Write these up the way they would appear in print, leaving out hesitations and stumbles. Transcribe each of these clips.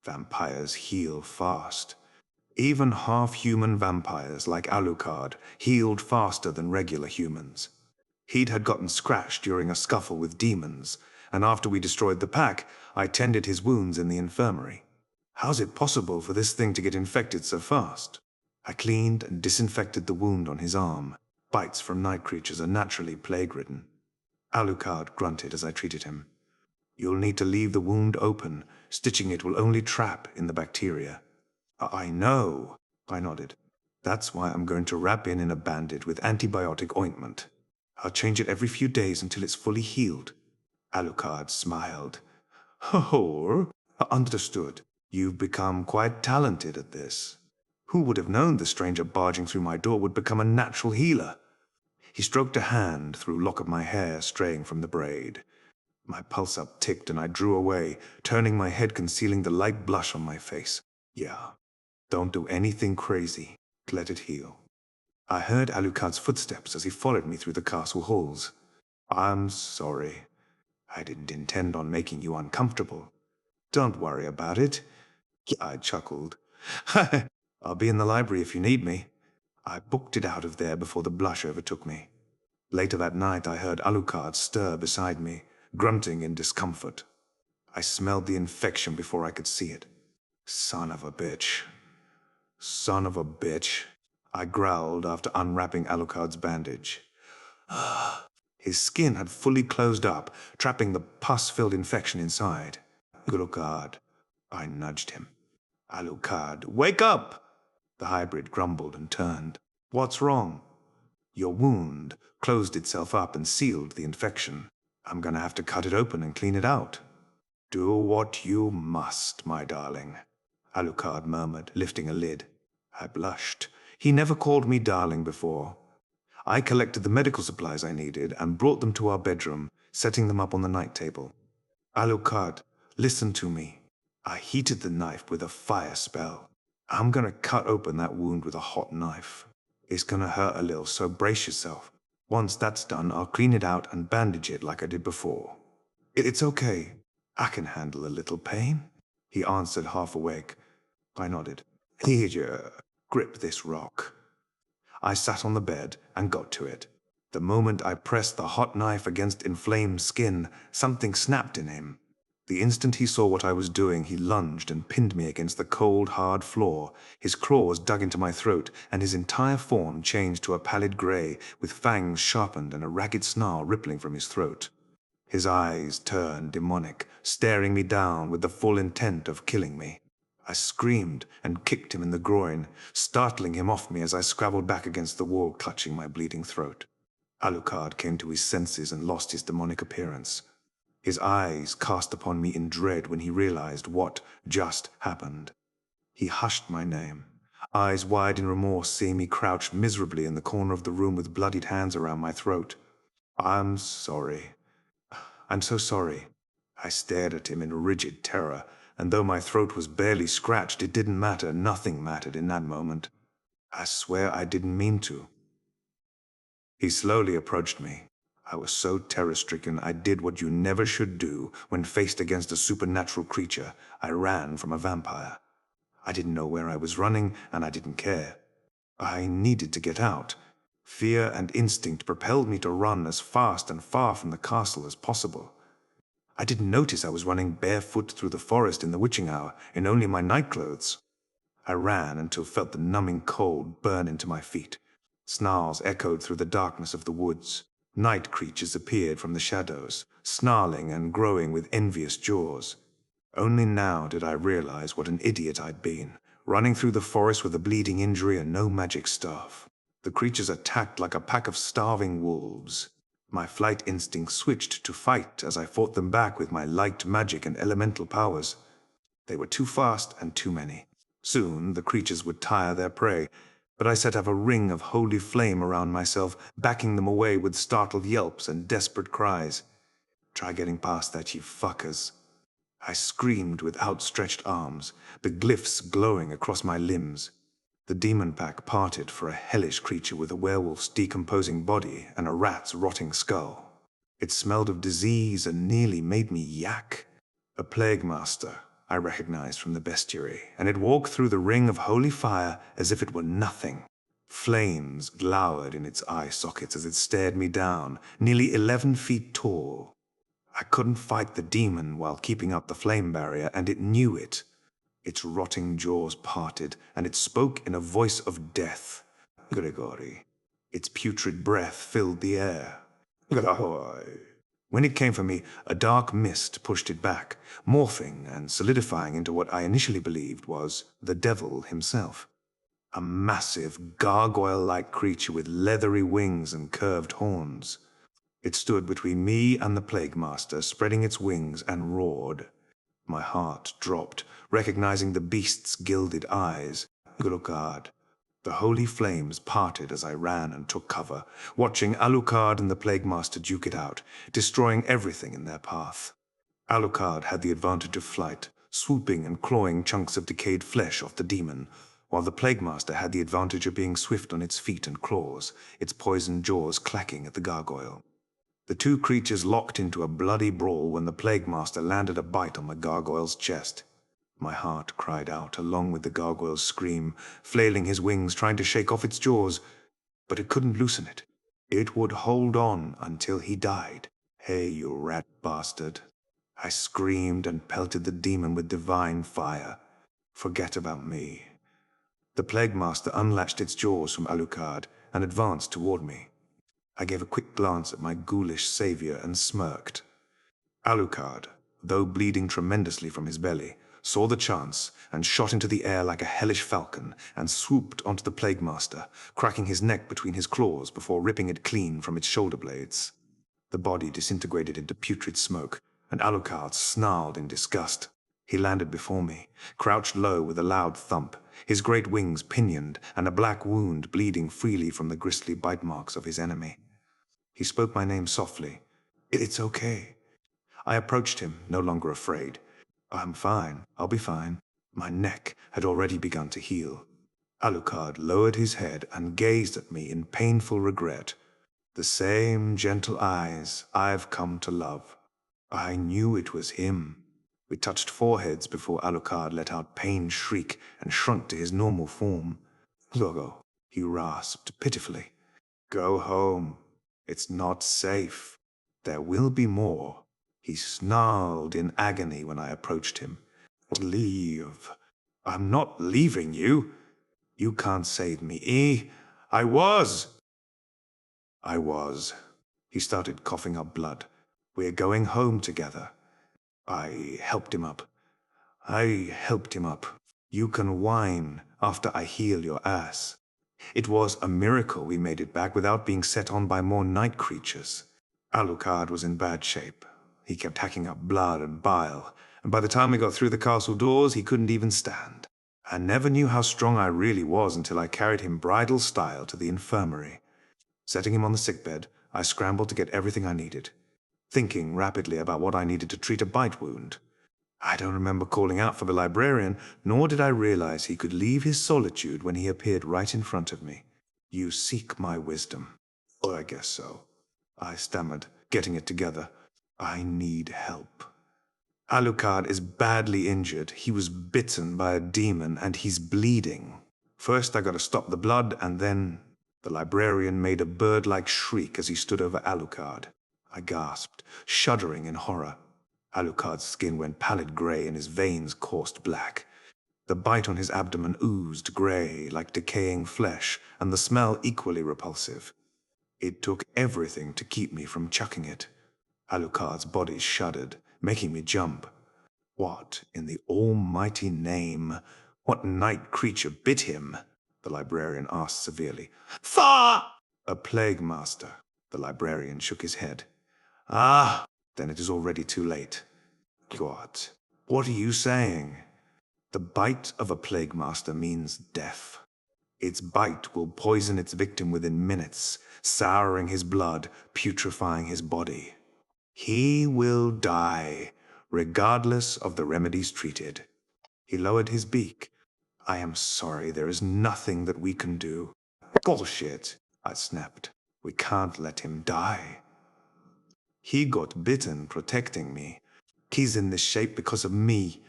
Vampires heal fast. Even half-human vampires like Alucard healed faster than regular humans. He'd had gotten scratched during a scuffle with demons, and after we destroyed the pack, I tended his wounds in the infirmary. How's it possible for this thing to get infected so fast? I cleaned and disinfected the wound on his arm. Bites from night creatures are naturally plague-ridden. Alucard grunted as I treated him. You'll need to leave the wound open. Stitching it will only trap in the bacteria. I know, I nodded. That's why I'm going to wrap in a bandage with antibiotic ointment. I'll change it every few days until it's fully healed. Alucard smiled. Oh, understood. You've become quite talented at this. Who would have known the stranger barging through my door would become a natural healer? He stroked a hand through a lock of my hair straying from the braid. My pulse up-ticked and I drew away, turning my head, concealing the light blush on my face. Yeah, don't do anything crazy. Let it heal. I heard Alucard's footsteps as he followed me through the castle halls. I'm sorry. I didn't intend on making you uncomfortable. Don't worry about it. I chuckled. I'll be in the library if you need me. I booked it out of there before the blush overtook me. Later that night I heard Alucard stir beside me, grunting in discomfort. I smelled the infection before I could see it. Son of a bitch. Son of a bitch, I growled after unwrapping Alucard's bandage. His skin had fully closed up, trapping the pus-filled infection inside. Alucard, I nudged him. Alucard, wake up! The hybrid grumbled and turned. What's wrong? Your wound closed itself up and sealed the infection. I'm gonna have to cut it open and clean it out. Do what you must, my darling, Alucard murmured, lifting a lid. I blushed. He never called me darling before. I collected the medical supplies I needed and brought them to our bedroom, setting them up on the night table. Alucard, listen to me. I heated the knife with a fire spell. I'm gonna cut open that wound with a hot knife. It's gonna hurt a little, so brace yourself. Once that's done, I'll clean it out and bandage it like I did before. It's okay. I can handle a little pain, he answered, half awake. I nodded. Here, grip this rock. I sat on the bed and got to it. The moment I pressed the hot knife against inflamed skin, something snapped in him. The instant he saw what I was doing, he lunged and pinned me against the cold, hard floor. His claws dug into my throat, and his entire form changed to a pallid gray, with fangs sharpened and a ragged snarl rippling from his throat. His eyes turned demonic, staring me down with the full intent of killing me. I screamed and kicked him in the groin, startling him off me as I scrabbled back against the wall, clutching my bleeding throat. Alucard came to his senses and lost his demonic appearance. His eyes cast upon me in dread when he realized what just happened. He hushed my name, eyes wide in remorse, seeing me crouched miserably in the corner of the room with bloodied hands around my throat. I'm sorry. I'm so sorry. I stared at him in rigid terror, and though my throat was barely scratched, it didn't matter. Nothing mattered in that moment. I swear I didn't mean to. He slowly approached me. I was so terror-stricken I did what you never should do when faced against a supernatural creature. I ran from a vampire. I didn't know where I was running, and I didn't care. I needed to get out. Fear and instinct propelled me to run as fast and far from the castle as possible. I didn't notice I was running barefoot through the forest in the witching hour, in only my nightclothes. I ran until felt the numbing cold burn into my feet. Snarls echoed through the darkness of the woods. Night creatures appeared from the shadows, snarling and growing with envious jaws. Only now did I realize what an idiot I'd been, running through the forest with a bleeding injury and no magic staff. The creatures attacked like a pack of starving wolves. My flight instinct switched to fight as I fought them back with my light magic and elemental powers. They were too fast and too many. Soon the creatures would tire their prey, but I set up a ring of holy flame around myself, backing them away with startled yelps and desperate cries. Try getting past that, you fuckers. I screamed with outstretched arms, the glyphs glowing across my limbs. The demon pack parted for a hellish creature with a werewolf's decomposing body and a rat's rotting skull. It smelled of disease and nearly made me yak. A plague master, I recognized from the bestiary, and it walked through the ring of holy fire as if it were nothing. Flames glowered in its eye sockets as it stared me down, nearly 11 feet tall. I couldn't fight the demon while keeping up the flame barrier, and it knew it. Its rotting jaws parted, and it spoke in a voice of death. Gregory. Its putrid breath filled the air. Gargoyle. When it came for me, a dark mist pushed it back, morphing and solidifying into what I initially believed was the devil himself. A massive, gargoyle-like creature with leathery wings and curved horns. It stood between me and the Plague Master, spreading its wings, and roared. My heart dropped, recognizing the beast's gilded eyes. Alucard. The holy flames parted as I ran and took cover, watching Alucard and the Plague Master duke it out, destroying everything in their path. Alucard had the advantage of flight, swooping and clawing chunks of decayed flesh off the demon, while the Plague Master had the advantage of being swift on its feet and claws, its poisoned jaws clacking at the gargoyle. The two creatures locked into a bloody brawl when the Plague Master landed a bite on the gargoyle's chest. My heart cried out along with the gargoyle's scream, flailing his wings, trying to shake off its jaws, but it couldn't loosen it. It would hold on until he died. Hey, you rat bastard. I screamed and pelted the demon with divine fire. Forget about me. The Plague Master unlatched its jaws from Alucard and advanced toward me. I gave a quick glance at my ghoulish savior and smirked. Alucard, though bleeding tremendously from his belly, saw the chance and shot into the air like a hellish falcon and swooped onto the Plague Master, cracking his neck between his claws before ripping it clean from its shoulder blades. The body disintegrated into putrid smoke, and Alucard snarled in disgust. He landed before me, crouched low with a loud thump, his great wings pinioned and a black wound bleeding freely from the grisly bite marks of his enemy. He spoke my name softly. It's okay. I approached him, no longer afraid. I'm fine. I'll be fine. My neck had already begun to heal. Alucard lowered his head and gazed at me in painful regret. The same gentle eyes I've come to love. I knew it was him. We touched foreheads before Alucard let out a pained shriek and shrunk to his normal form. Gogo, he rasped pitifully. Go home. It's not safe. There will be more. He snarled in agony when I approached him. Leave. I'm not leaving you. You can't save me, I was. He started coughing up blood. We're going home together. I helped him up. You can whine after I heal your ass. It was a miracle we made it back without being set on by more night creatures. Alucard was in bad shape. He kept hacking up blood and bile, and by the time we got through the castle doors, he couldn't even stand. I never knew how strong I really was until I carried him bridal style to the infirmary. Setting him on the sickbed, I scrambled to get everything I needed, thinking rapidly about what I needed to treat a bite wound. I don't remember calling out for the librarian, nor did I realize he could leave his solitude when he appeared right in front of me. You seek my wisdom. Oh, I guess so. I stammered, getting it together. I need help. Alucard is badly injured. He was bitten by a demon, and he's bleeding. First, I gotta stop the blood, and then... The librarian made a bird-like shriek as he stood over Alucard. I gasped, shuddering in horror. Alucard's skin went pallid gray and his veins coursed black. The bite on his abdomen oozed gray like decaying flesh, and the smell equally repulsive. It took everything to keep me from chucking it. Alucard's body shuddered, making me jump. What in the almighty name? What night creature bit him? The librarian asked severely. Fa! A plague master. The librarian shook his head. Ah, then it is already too late. God, what are you saying? The bite of a plague master means death. Its bite will poison its victim within minutes, souring his blood, putrefying his body. He will die, regardless of the remedies treated. He lowered his beak. I am sorry, there is nothing that we can do. Bullshit, I snapped. We can't let him die. He got bitten protecting me. He's in this shape because of me.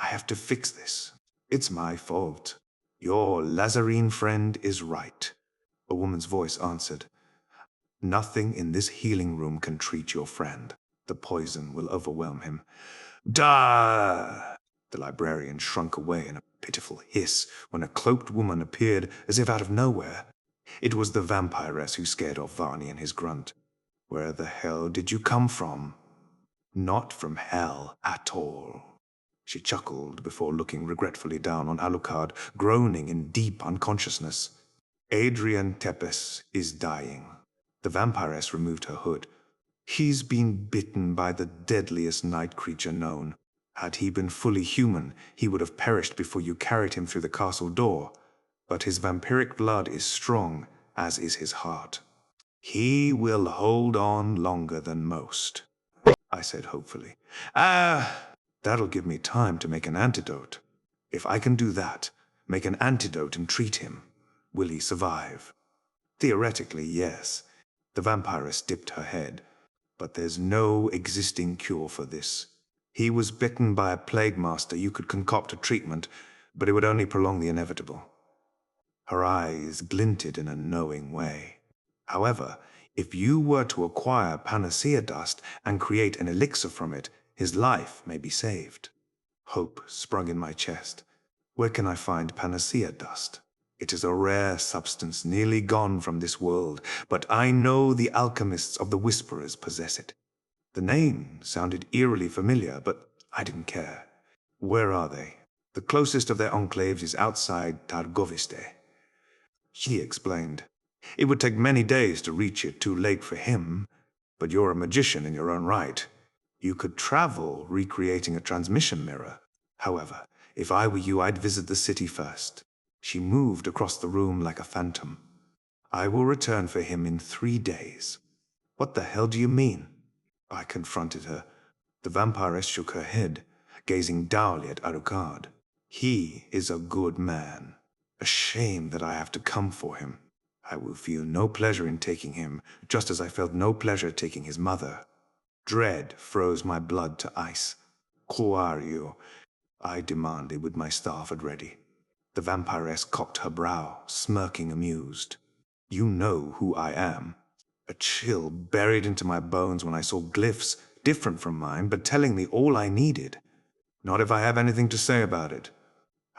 I have to fix this. It's my fault. Your Lazarine friend is right. A woman's voice answered. Nothing in this healing room can treat your friend. The poison will overwhelm him. Da! The librarian shrunk away in a pitiful hiss when a cloaked woman appeared as if out of nowhere. It was the vampiress who scared off Varney and his grunt. Where the hell did you come from? Not from hell at all. She chuckled before looking regretfully down on Alucard, groaning in deep unconsciousness. Adrian Tepes is dying. The vampiress removed her hood. He's been bitten by the deadliest night creature known. Had he been fully human, he would have perished before you carried him through the castle door. But his vampiric blood is strong, as is his heart. He will hold on longer than most, I said hopefully. That'll give me time to make an antidote. If I can do that, make an antidote and treat him, will he survive? Theoretically, yes. The vampiress dipped her head. But there's no existing cure for this. He was bitten by a plague master. You could concoct a treatment, but it would only prolong the inevitable. Her eyes glinted in a knowing way. However, if you were to acquire panacea dust and create an elixir from it, his life may be saved. Hope sprung in my chest. Where can I find panacea dust? It is a rare substance nearly gone from this world, but I know the alchemists of the Whisperers possess it. The name sounded eerily familiar, but I didn't care. Where are they? The closest of their enclaves is outside Targoviste. She explained. It would take many days to reach it, too late for him, but you're a magician in your own right. You could travel, recreating a transmission mirror. However, if I were you, I'd visit the city first. She moved across the room like a phantom. I will return for him in 3 days. What the hell do you mean? I confronted her. The vampiress shook her head, gazing dourly at Alucard. He is a good man. A shame that I have to come for him. I will feel no pleasure in taking him, just as I felt no pleasure taking his mother. Dread froze my blood to ice. Who are you? I demanded with my staff at ready. The vampiress cocked her brow, smirking amused. You know who I am. A chill buried into my bones when I saw glyphs, different from mine, but telling me all I needed. Not if I have anything to say about it.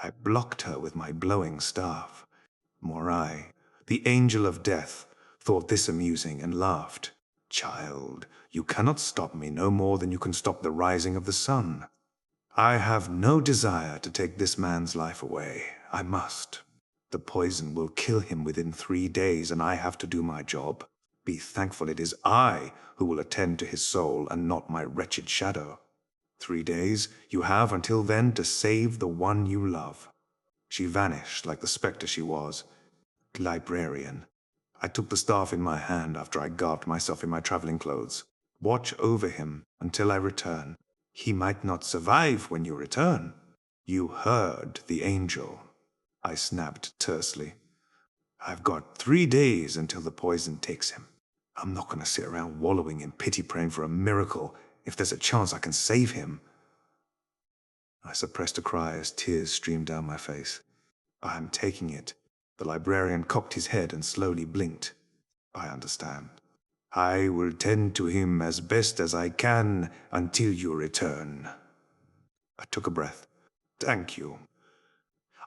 I blocked her with my blowing staff. Morai, the angel of death, thought this amusing and laughed. Child, you cannot stop me no more than you can stop the rising of the sun. I have no desire to take this man's life away. I must. The poison will kill him within 3 days, and I have to do my job. Be thankful it is I who will attend to his soul and not my wretched shadow. 3 days, you have until then to save the one you love. She vanished like the spectre she was. Librarian. I took the staff in my hand after I garbed myself in my traveling clothes. Watch over him until I return. He might not survive when you return. You heard the angel. I snapped tersely. I've got 3 days until the poison takes him. I'm not going to sit around wallowing in pity praying for a miracle if there's a chance I can save him. I suppressed a cry as tears streamed down my face. I'm taking it. The librarian cocked his head and slowly blinked. I understand. I will tend to him as best as I can until you return. I took a breath. Thank you.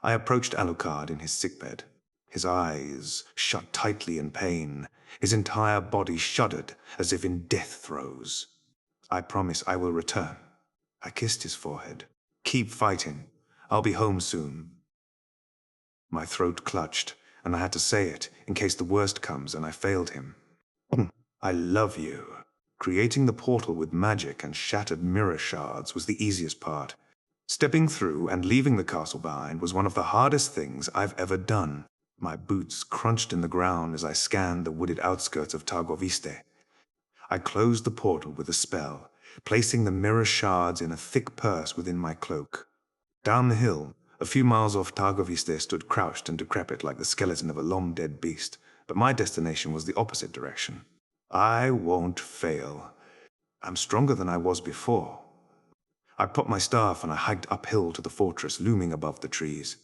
I approached Alucard in his sickbed. His eyes shut tightly in pain. His entire body shuddered as if in death throes. I promise I will return. I kissed his forehead. Keep fighting. I'll be home soon. My throat clutched, and I had to say it in case the worst comes and I failed him. I love you. Creating the portal with magic and shattered mirror shards was the easiest part. Stepping through and leaving the castle behind was one of the hardest things I've ever done. My boots crunched in the ground as I scanned the wooded outskirts of Targoviste. I closed the portal with a spell, placing the mirror shards in a thick purse within my cloak. Down the hill, a few miles off Targoviste stood crouched and decrepit like the skeleton of a long-dead beast, but my destination was the opposite direction. I won't fail. I'm stronger than I was before. I popped my staff and I hiked uphill to the fortress looming above the trees.